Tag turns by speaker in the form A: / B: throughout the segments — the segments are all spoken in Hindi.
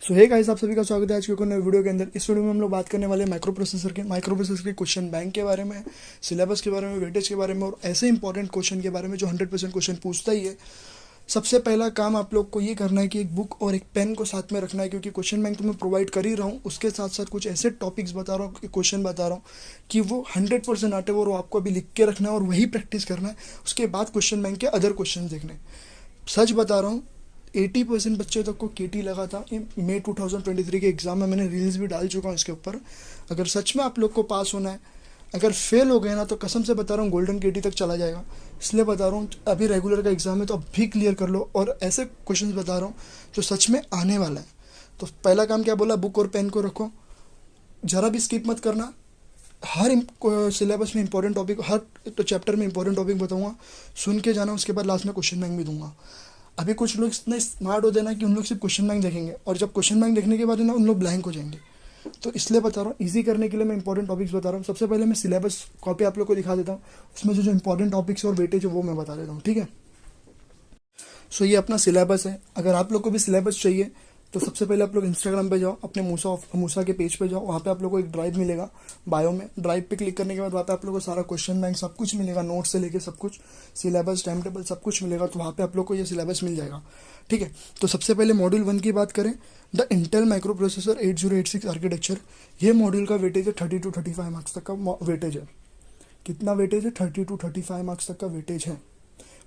A: सो हे गाइस, आप सभी का स्वागत है आज के नए वीडियो के अंदर। इस वीडियो में हम लोग बात करने वाले हैं माइक्रो प्रोसेसर के क्वेश्चन बैंक के बारे में, सिलेबस के बारे में, वेटेज के बारे में और ऐसे इंपॉर्टेंट क्वेश्चन के बारे में जो 100% क्वेश्चन पूछता ही है। सबसे पहला काम आप लोग को ये करना है कि एक बुक और एक पेन को साथ में रखना है, क्योंकि क्वेश्चन बैंक तो मैं प्रोवाइड कर ही रहा हूँ, उसके साथ साथ कुछ ऐसे टॉपिक्स बता रहा हूँ, क्वेश्चन बता रहा हूँ कि वो 100% आते हैं और वो आपको अभी लिख के रखना है और वही प्रैक्टिस करना है। उसके बाद क्वेश्चन बैंक के अदर क्वेश्चन देखने। सच बता रहा हूँ, 80% बच्चे तक को केटी लगा था मई 2023 के एग्ज़ाम में। मैंने रील्स भी डाल चुका हूँ इसके ऊपर। अगर सच में आप लोग को पास होना है, अगर फेल हो गए ना तो कसम से बता रहा हूँ गोल्डन केटी तक चला जाएगा। इसलिए बता रहा हूँ, अभी रेगुलर का एग्ज़ाम है तो अब भी क्लियर कर लो, और ऐसे क्वेश्चन बता रहा हूँ जो सच में आने वाला है। तो पहला काम क्या बोला, बुक और पेन को रखो, ज़रा भी स्किप मत करना। हर सिलेबस में इंपॉर्टेंट टॉपिक, हर तो चैप्टर में इंपॉर्टेंट टॉपिक बताऊँगा, सुन के जाना। उसके बाद लास्ट में क्वेश्चन बैंक भी दूंगा। अभी कुछ लोग इतने स्मार्ट हो देना कि उन लोग सिर्फ क्वेश्चन बैंक देखेंगे, और जब क्वेश्चन बैंक देखने के बाद है ना उन लोग ब्लैंक हो जाएंगे। तो इसलिए बता रहा हूँ, इजी करने के लिए मैं इंपॉर्टेंट टॉपिक्स बता रहा हूँ। सबसे पहले मैं सिलेबस कॉपी आप लोग को दिखा देता हूँ, उसमें जो इंपॉर्टेंट टॉपिक्स और वेटेज है वो मैं बता देता हूँ, ठीक है। सो ये अपना सिलेबस है। अगर आप लोग को भी सिलेबस चाहिए तो सबसे पहले आप लोग इंस्टाग्राम पे जाओ, अपने मूसा के पेज पे जाओ, वहाँ पे आप लोग को एक ड्राइव मिलेगा बायो में। ड्राइव पे क्लिक करने के बाद वहाँ पे आप लोग को सारा क्वेश्चन बैंक सब कुछ मिलेगा, नोट से लेके सब कुछ, सिलेबस, टाइम टेबल सब कुछ मिलेगा। तो वहाँ पे आप लोग को ये सिलेबस मिल जाएगा, ठीक है। तो सबसे पहले मॉड्यूल 1 की बात करें, the Intel micro processor 8086 architecture. ये मॉड्यूल का वेटेज है 30 to 35 मार्क्स तक का वेटेज है। कितना वेटेज है? 30 to 35 मार्क्स तक का वेटेज है।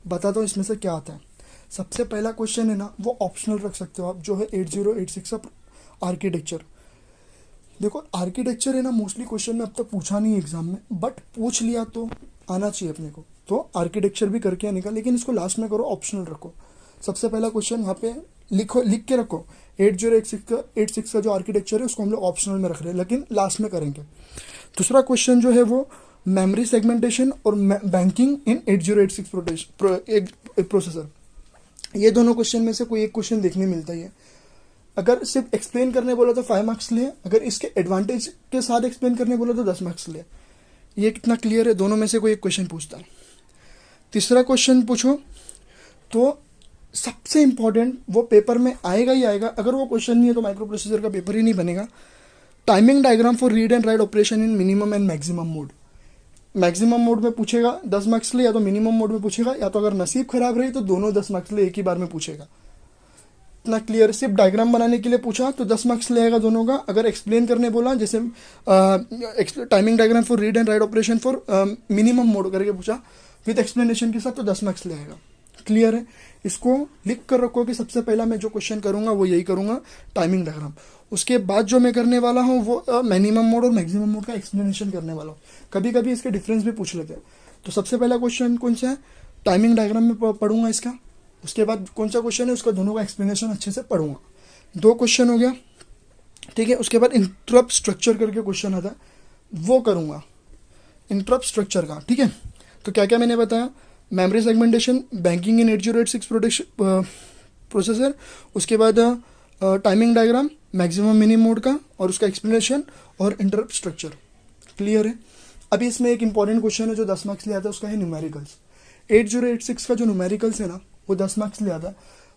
A: बताता हूँ इसमें से क्या आता है। सबसे पहला क्वेश्चन है ना, वो ऑप्शनल रख सकते हो आप, जो है 8086 का आर्किटेक्चर। देखो आर्किटेक्चर है ना, मोस्टली क्वेश्चन में अब तक पूछा नहीं एग्जाम में, बट पूछ लिया तो आना चाहिए अपने को। तो आर्किटेक्चर भी करके आने का, लेकिन इसको लास्ट में करो, ऑप्शनल रखो। सबसे पहला क्वेश्चन वहाँ पे लिख के रखो। 8086 का जो आर्किटेक्चर है उसको हम लोग ऑप्शनल में रख रहे हैं, लेकिन लास्ट में करेंगे। दूसरा क्वेश्चन जो है वो मेमोरी सेगमेंटेशन और बैंकिंग इन 8086 प्रोसेसर। ये दोनों क्वेश्चन में से कोई एक क्वेश्चन देखने मिलता ही है। अगर सिर्फ एक्सप्लेन करने बोला तो 5 मार्क्स ले, अगर इसके एडवांटेज के साथ एक्सप्लेन करने बोला तो 10 मार्क्स ले। ये कितना क्लियर है? दोनों में से कोई एक क्वेश्चन पूछता है। तीसरा क्वेश्चन पूछो तो सबसे इंपॉर्टेंट, वो पेपर में आएगा ही आएगा। अगर वो क्वेश्चन नहीं है तो माइक्रो प्रोसेसर का पेपर ही नहीं बनेगा। Timing diagram for read and write operation in minimum and maximum mode. Maximum mode में पूछेगा 10 मार्क्स ले, या तो मिनिमम मोड में पूछेगा, या तो अगर नसीब खराब रही तो दोनों 10 मार्क्स ले एक ही बार में पूछेगा। इतना क्लियर। सिर्फ डायग्राम बनाने के लिए पूछा तो 10 मार्क्स लेगा दोनों का। अगर एक्सप्लेन करने बोला, जैसे timing diagram for read and write operation for minimum mode करके पूछा विद एक्सप्लेनेशन के साथ, तो 10 मार्क्स लेगा। क्लियर है? इसको लिख कर रखो कि सबसे पहला मैं जो क्वेश्चन करूंगा वो यही करूंगा, टाइमिंग डायग्राम। उसके बाद जो मैं करने वाला हूँ वो मिनिमम मोड और मैक्सिमम मोड का एक्सप्लेनेशन करने वाला हूँ। कभी कभी इसके डिफरेंस भी पूछ लेते हैं। तो सबसे पहला क्वेश्चन कौन सा है? टाइमिंग डायग्राम में पढ़ूंगा इसका। उसके बाद कौन सा क्वेश्चन है उसका दोनों का एक्सप्लेनेशन अच्छे से पढ़ूंगा। 2 क्वेश्चन हो गया, ठीक है। उसके बाद इंटरप्ट स्ट्रक्चर करके क्वेश्चन आता है, वो करूंगा इंटरप्ट स्ट्रक्चर का, ठीक है। तो क्या क्या मैंने बताया? Memory segmentation, banking in 8086 processor, उसके बाद timing diagram, maximum minimum mode का और उसका एक्सप्लेनेशन, और इंटरप्ट स्ट्रक्चर। क्लियर है? अभी इसमें एक इंपॉर्टेंट क्वेश्चन है जो 10 मार्क्स ले आता है, उसका है न्यूमेरिकल्स। 8086 का जो न्यूमेरिकल्स है ना वो 10 मार्क्स ले आता है।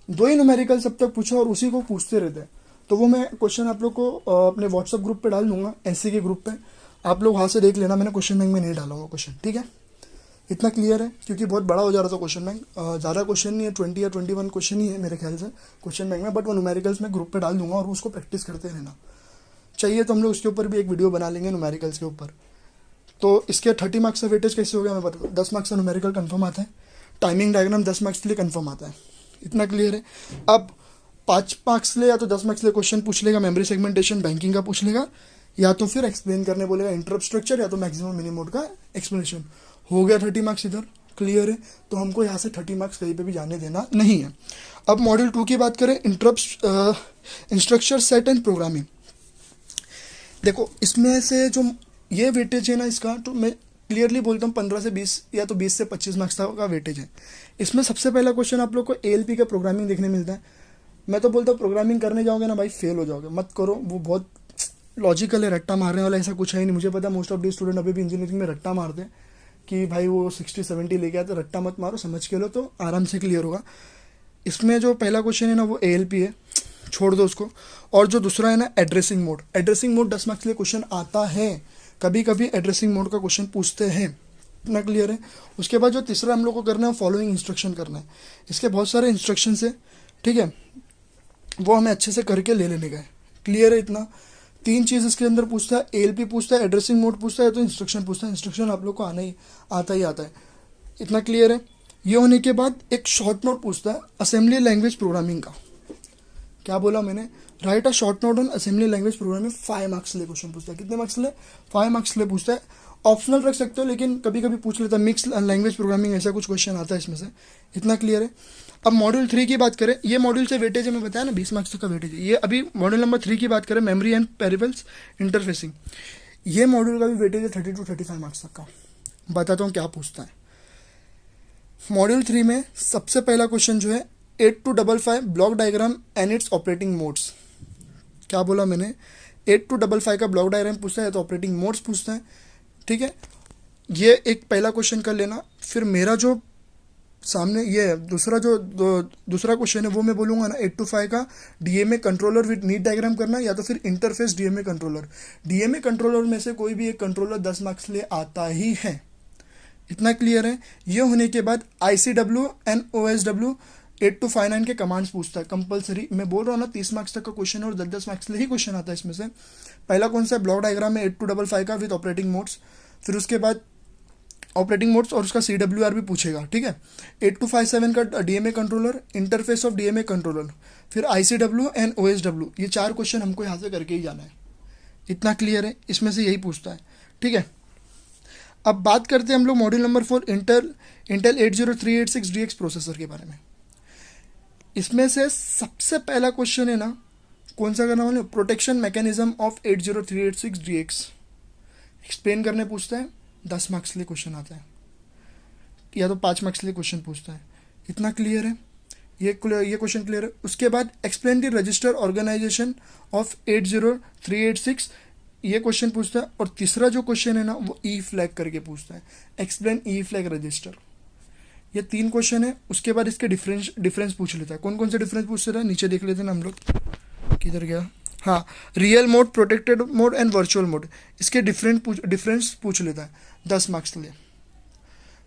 A: 2 ही न्यूमेरिकल्स अब तक पूछा और उसी को पूछते रहते हैं। तो वो मैं क्वेश्चन आप लोग को अपने व्हाट्सअप ग्रुप पे डाल दूंगा, एससी के ग्रुप पे। आप लोग वहाँ से देख लेना, मैंने क्वेश्चन बैंक में नहीं डाला हुआ क्वेश्चन, ठीक है। इतना क्लियर है, क्योंकि बहुत बड़ा हो जा रहा था क्वेश्चन बैंक। ज़्यादा क्वेश्चन नहीं है, 20 या 21 क्वेश्चन ही है मेरे ख्याल से क्वेश्चन बैंक में, बट वो न्यूमेरिकल्स में ग्रुप पे डाल दूंगा और उसको प्रैक्टिस करते रहना। चाहिए तो हम लोग उसके ऊपर भी एक वीडियो बना लेंगे न्यूमेरिकल्स के ऊपर। तो इसके 30 मार्क्स का वेटेज कैसे हो गया मैं बता दूँ। 10 मार्क्स का न्यूमेरिकल कन्फर्म आता है, टाइमिंग डायग्राम 10 मार्क्स के लिए कन्फर्म आता है। इतना क्लियर है। अब 5 मार्क्स ले या तो 10 मार्क्स ले क्वेश्चन पूछ लेगा, मेमोरी सेगमेंटेशन, बैंकिंग का पूछ लेगा, या तो फिर एक्सप्लेन करने बोलेगा इंटरप्ट स्ट्रक्चर, या तो मैक्सिमम मिनिमम मोड का एक्सप्लेनेशन। हो गया 30 मार्क्स इधर। क्लियर है? तो हमको यहाँ से 30 मार्क्स कहीं पे भी जाने देना नहीं है। अब मॉड्यूल 2 की बात करें, इंटरप्ट इंस्ट्रक्चर सेट एंड प्रोग्रामिंग। देखो इसमें से जो ये वेटेज है ना इसका, तो मैं क्लियरली बोलता हूँ 15 से 20 या तो 20 से 25 मार्क्स का वेटेज है। इसमें सबसे पहला क्वेश्चन आप लोग को ALP का प्रोग्रामिंग देखने मिलता है। मैं तो बोलता हूँ प्रोग्रामिंग करने जाओगे ना भाई फेल हो जाओगे, मत करो। वो बहुत लॉजिकल है, रट्टा मारने वाला ऐसा कुछ है ही नहीं। मुझे पता है मोस्ट ऑफ द स्टूडेंट अभी भी इंजीनियरिंग में रट्टा मारते हैं कि भाई वो 60-70 लेके आते। रट्टा मत मारो, समझ के लो तो आराम से क्लियर होगा। इसमें जो पहला क्वेश्चन है ना वो ALP है, छोड़ दो उसको। और जो दूसरा है ना addressing mode, addressing mode 10 marks के लिए क्वेश्चन आता है, कभी कभी एड्रेसिंग मोड का क्वेश्चन पूछते हैं, इतना क्लियर है। उसके बाद जो तीसरा हम लोग को करना है फॉलोइंग इंस्ट्रक्शन करना है। इसके बहुत सारे इंस्ट्रक्शन है, ठीक है, वो हमें अच्छे से करके ले लेने का है। क्लियर है इतना? 3 चीज़ इसके अंदर पूछता है, एएलपी पूछता है, एड्रेसिंग मोड पूछता है, तो इंस्ट्रक्शन पूछता है। इंस्ट्रक्शन आप लोग को आता ही आता है, इतना क्लियर है। ये होने के बाद एक शॉर्ट नोट पूछता है असेंबली लैंग्वेज प्रोग्रामिंग का। क्या बोला मैंने? Right a short note on assembly language programming, 5 marks ले क्वेश्चन पूछता है। कितने मार्क्स ले? 5 मार्क्स ले पूछता है। ऑप्शनल रख सकते हो, लेकिन कभी कभी पूछ लेता है। मिक्स लैंग्वेज प्रोग्रामिंग ऐसा कुछ क्वेश्चन आता है इसमें से, इतना क्लियर है। अब मॉड्यूल 3 की बात करें, ये मॉड्यूल से वेटेज है, मैं बताया ना 20 मार्क्स तक का वेटेज है। ये अभी मॉड्यूल नंबर 3 की बात करें, मेमोरी एंड पेरिफेरल्स इंटरफेसिंग, ये मॉड्यूल का भी वेटेज है 30 to 35 मार्क्स तक का। बताता हूँ क्या पूछता है। मॉड्यूल 3 में सबसे पहला क्वेश्चन जो है 8-5 block diagram and it's operating modes. क्या बोला मैंने? 8-5 का ब्लॉक डायग्राम पूछता है, तो ऑपरेटिंग मोड्स पूछता है, ठीक है। ये एक पहला क्वेश्चन कर लेना। फिर मेरा जो सामने ये दूसरा क्वेश्चन है वो मैं बोलूँगा ना 8-5 का DMA controller with need diagram करना, या तो फिर interface DMA controller. DMA controller में से कोई भी एक कंट्रोलर 10 मार्क्स ले आता ही है, इतना क्लियर है। ये होने के बाद ICW एंड OSW 8259 के कमांड्स पूछता है कंपलसरी। मैं बोल रहा हूँ ना 30 मार्क्स तक का क्वेश्चन है और 10-10 मार्क्स ले ही क्वेश्चन आता है इसमें से। पहला कौन सा है? ब्लॉक डायग्राम में 8-5 का विद ऑपरेटिंग मोड्स। फिर उसके बाद ऑपरेटिंग मोड्स और उसका CWR भी पूछेगा, ठीक है। 8257 का DMA controller, interface of DMA controller, फिर ICW एंड OSW, ये 4 क्वेश्चन हमको यहाँ से करके ही जाना है, इतना क्लियर है। इसमें से यही पूछता है, ठीक है। अब बात करते हैं हम लोग module number 4 Intel 80386DX processor के बारे में। इसमें से सबसे पहला क्वेश्चन है ना, कौन सा करना वाले? Protection mechanism of 80386DX explain करने पूछता है। 10 मार्क्स लिए क्वेश्चन आता है, या तो 5 मार्क्स लिए क्वेश्चन पूछता है, इतना क्लियर है। ये क्वेश्चन क्लियर है। उसके बाद explain the register organisation of 80386, ये क्वेश्चन पूछता है। और तीसरा जो क्वेश्चन है ना वो ई फ्लैग करके पूछता है, एक्सप्लेन ई फ्लैग रजिस्टर। ये 3 क्वेश्चन है। उसके बाद इसके डिफरेंस पूछ लेता है। कौन कौन से डिफरेंस पूछ लेता है नीचे देख लेते हैं ना हम लोग, किधर गया? हाँ, real mode, protected mode and virtual mode, इसके डिफरेंस पूछ लेता है 10 मार्क्स लिए।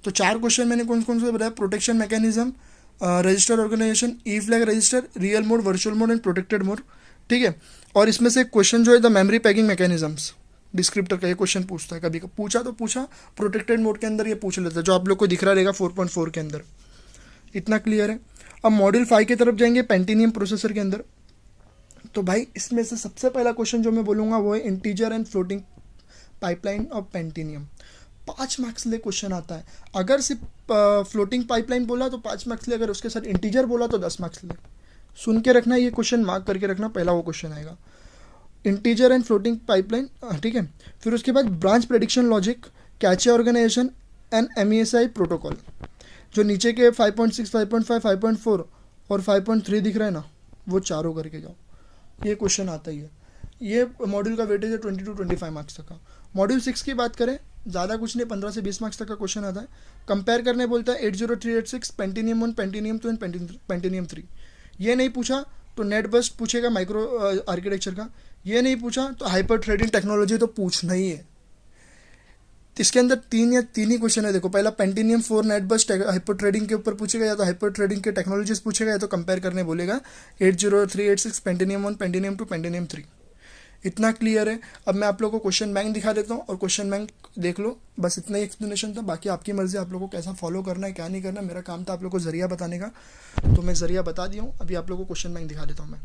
A: तो 4 क्वेश्चन मैंने कौन कौन से बताया? Protection mechanism, register organisation, E flag register, real mode, virtual mode and protected mode, ठीक है। और इसमें से क्वेश्चन जो है the memory paging mechanisms descriptor का ये क्वेश्चन पूछता है। कभी पूछा तो पूछा, प्रोटेक्टेड मोड के अंदर ये पूछ लेता है, जो आप लोग को दिख रहा रहेगा 4.4 के अंदर, इतना क्लियर है। अब मॉड्यूल 5 की तरफ जाएंगे, पेंटिनियम प्रोसेसर के अंदर। तो भाई इसमें से सबसे पहला क्वेश्चन जो मैं बोलूँगा वो है integer and floating pipeline of Pentium. 5 marks ले क्वेश्चन आता है। अगर सिर्फ फ्लोटिंग पाइपलाइन बोला तो 5 मार्क्स ले, अगर उसके साथ इंटीजर बोला तो 10 मार्क्स ले। सुन के रखना, ये क्वेश्चन मार्क करके रखना, पहला वो क्वेश्चन आएगा इंटीजर एंड फ्लोटिंग पाइपलाइन, ठीक है। फिर उसके बाद branch prediction logic, cache organisation and MESI protocol. जो नीचे के 5.6, 5.5, 5.4 और 5.3 दिख रहा है ना, वो चारों करके जाओ, ये क्वेश्चन आता ही है। ये मॉड्यूल का वेटेज है 20 to 25 मार्क्स तक का। मॉड्यूल 6 की बात करें, ज़्यादा कुछ नहीं, 15 से 20 मार्क्स तक का क्वेश्चन आता है। कंपेयर करने बोलता है 80386, पेंटिनियम 1, पेंटिनियम 2 एंड पेंटिनियम 3। ये नहीं पूछा तो नेट बस्ट पूछेगा माइक्रो आर्किटेक्चर का। ये नहीं पूछा तो हाइपर थ्रेडिंग टेक्नोलॉजी तो पूछना ही है। इसके अंदर 3 ही क्वेश्चन है। देखो, पहला Pentium 4 net burst hyper threading के ऊपर पूछेगा, या तो हाइपर थ्रेडिंग के टेक्नोलॉजीज पूछेगा, या तो कंपेयर करने बोलेगा 80386, पेंटिनियम 1, पेंटिनियम 2, पेंटिनियम 3। इतना क्लियर है। अब मैं आप लोगों को क्वेश्चन बैंक दिखा देता हूँ और क्वेश्चन बैंक देख लो। बस इतना ही एक्सप्लेनेशन था, बाकी आपकी मर्जी, आप लोगों को कैसा फॉलो करना है क्या नहीं करना। मेरा काम था आप लोगों को जरिया बताने का, तो मैं जरिया बता दिया हूँ। अभी आप लोगों को क्वेश्चन बैंक दिखा देता हूँ मैं।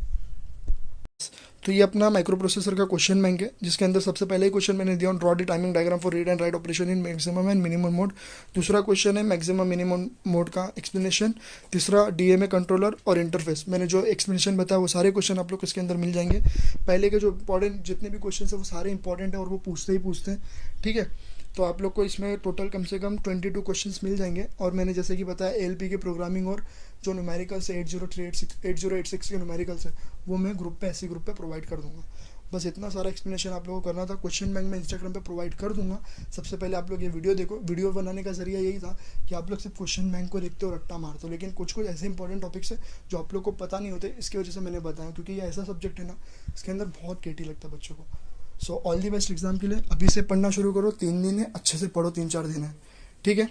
A: तो ये अपना माइक्रो प्रोसेसर का क्वेश्चन बैंक है, जिसके अंदर सबसे पहले ही क्वेश्चन मैंने दिया, draw the timing diagram for read and write operation in maximum and minimum mode. दूसरा क्वेश्चन है मैक्सिमम मिनिमम मोड का एक्सप्लेनेशन। तीसरा डीएमए कंट्रोलर और इंटरफेस। मैंने जो एक्सप्लेनेशन बताया वो सारे क्वेश्चन आप लोग इसके अंदर मिल जाएंगे। पहले के जो इंपॉर्टेंट जितने भी क्वेश्चन है वो सारे इंपॉर्टेंट है और वो पूछते ही पूछते हैं, ठीक है। तो आप लोग को इसमें टोटल कम से कम 22 क्वेश्चंस मिल जाएंगे। और मैंने जैसे कि बताया एएलपी के प्रोग्रामिंग और जो न्यूमेरिकल्स है 80386 के न्यूमेरिकल्स है वो मैं ग्रुप पे ऐसे ग्रुप पे प्रोवाइड कर दूंगा। बस इतना सारा एक्सप्लेनेशन आप लोगों को करना था। क्वेश्चन बैंक मैं इंस्टाग्राम पे प्रोवाइड कर दूंगा। सबसे पहले आप लोग ये वीडियो देखो। वीडियो बनाने का जरिया यही था कि आप लोग सिर्फ क्वेश्चन बैंक को देखते हो, रट्टा मारते हो, लेकिन कुछ कुछ ऐसे इंपॉर्टेंट टॉपिक्स है जो आप लोग को पता नहीं होते, इसकी वजह से मैंने बताया, क्योंकि ये ऐसा सब्जेक्ट है ना, इसके अंदर बहुत केटी लगता है बच्चों को। So all the best exam के लिए। अभी से पढ़ना शुरू करो, 3 दिन है, अच्छे से पढ़ो, 3-4 दिन है, ठीक है।